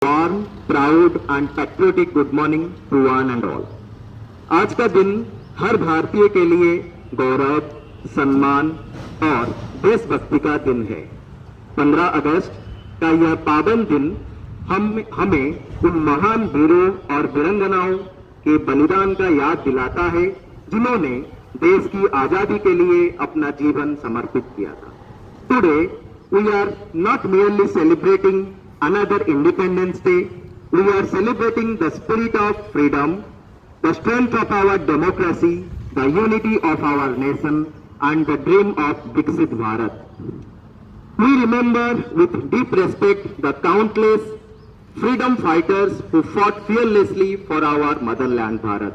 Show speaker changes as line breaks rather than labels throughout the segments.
warm, proud and patriotic good morning to one and all. आज का दिन हर भारतीय के लिए गौरव, सम्मान और देशभक्ति का दिन है। 15 अगस्त का यह पावन दिन हमें उन महान वीरों और वीरांगनाओं के बलिदान का याद दिलाता है जिन्होंने देश की आजादी के लिए अपना जीवन समर्पित किया था। Today we are not merely celebrating another Independence Day, we are celebrating the spirit of freedom, the strength of our democracy, the unity of our nation and the dream of Viksit Bharat. We remember with deep respect the countless freedom fighters who fought fearlessly for our motherland Bharat.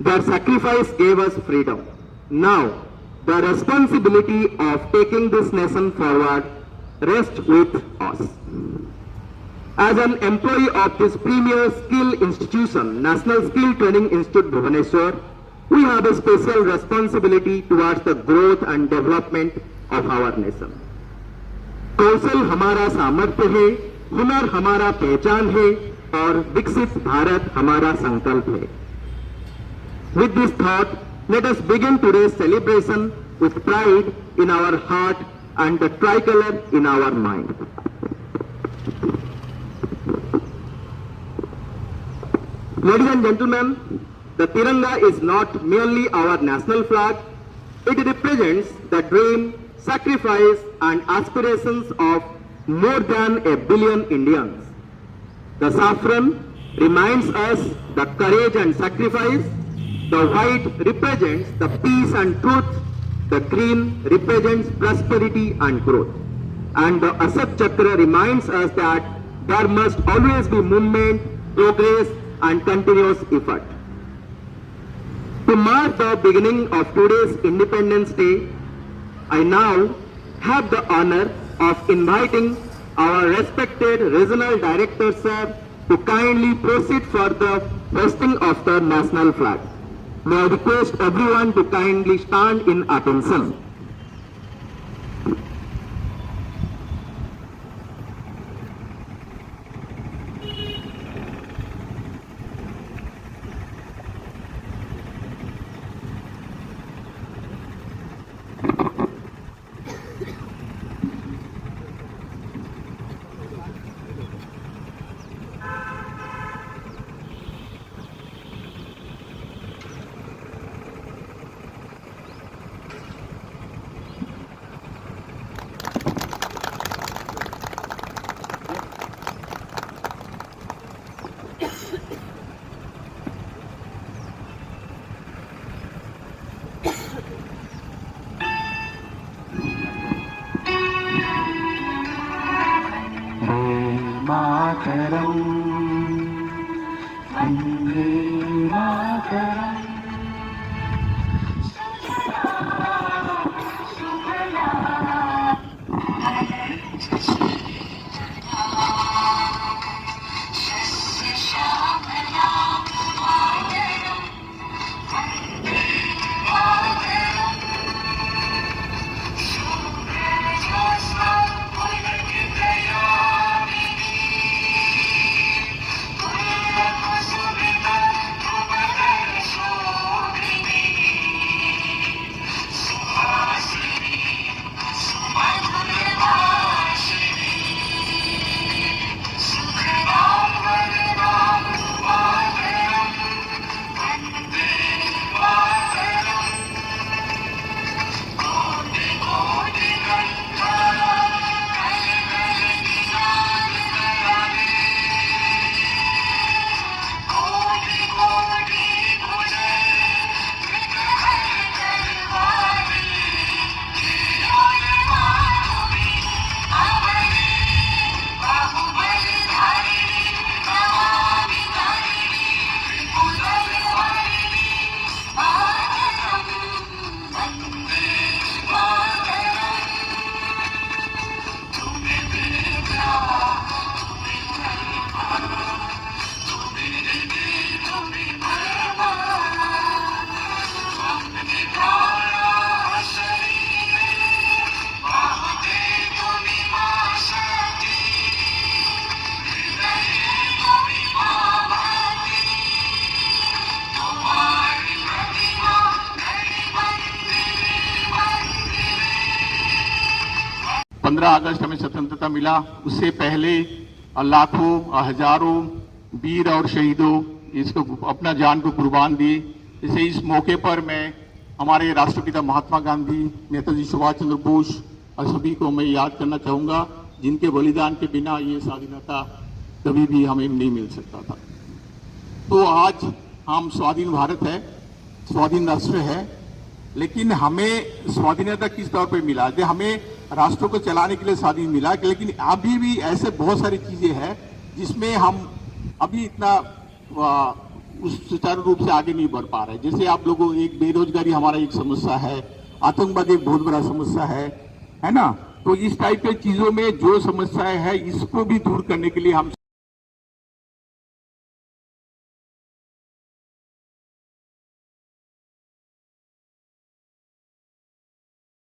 Their sacrifice gave us freedom. Now, the responsibility of taking this nation forward rests with us. As an employee of this premier skill institution, National Skill Training Institute Bhubaneswar, we have a special responsibility towards the growth and development of our nation. कौशल हमारा सामर्थ्य है, हुनर हमारा पहचान है और विकसित भारत हमारा संकल्प है। With this thought, let us begin today's celebration with pride in our heart and the tricolor in our mind. Ladies and gentlemen, the Tiranga is not merely our national flag, it represents the dream, sacrifice and aspirations of more than a billion Indians. The saffron reminds us the courage and sacrifice, the white represents the peace and truth, the green represents prosperity and growth, and the Ashok Chakra reminds us that there must always be movement, progress and continuous effort. To mark the beginning of today's Independence Day, I now have the honor of inviting our respected Regional Director Sir to kindly proceed for the hoisting of the national flag. May I request everyone to kindly stand in attention.
मातरम वंदे मातरम
15 अगस्त हमें स्वतंत्रता मिला, उससे पहले लाखों हजारों वीर और शहीदों इसको अपना जान को कुर्बान दिए। जैसे इस मौके पर मैं हमारे राष्ट्रपिता महात्मा गांधी, नेताजी सुभाष चंद्र बोस और सभी को मैं याद करना चाहूंगा, जिनके बलिदान के बिना ये स्वाधीनता कभी भी हमें नहीं मिल सकता था। तो आज हम स्वाधीन भारत है, स्वाधीन राष्ट्र है, लेकिन हमें स्वाधीनता किस तौर पे मिला? हमें राष्ट्र को चलाने के लिए स्वाधीन मिला, लेकिन अभी भी ऐसे बहुत सारी चीजें हैं जिसमें हम अभी इतना उस सुचारू रूप से आगे नहीं बढ़ पा रहे। जैसे आप लोगों, एक बेरोजगारी हमारा एक समस्या है, आतंकवाद एक बहुत बड़ा समस्या है ना? तो इस टाइप के चीजों में जो समस्याएं है, इसको भी दूर करने के लिए हम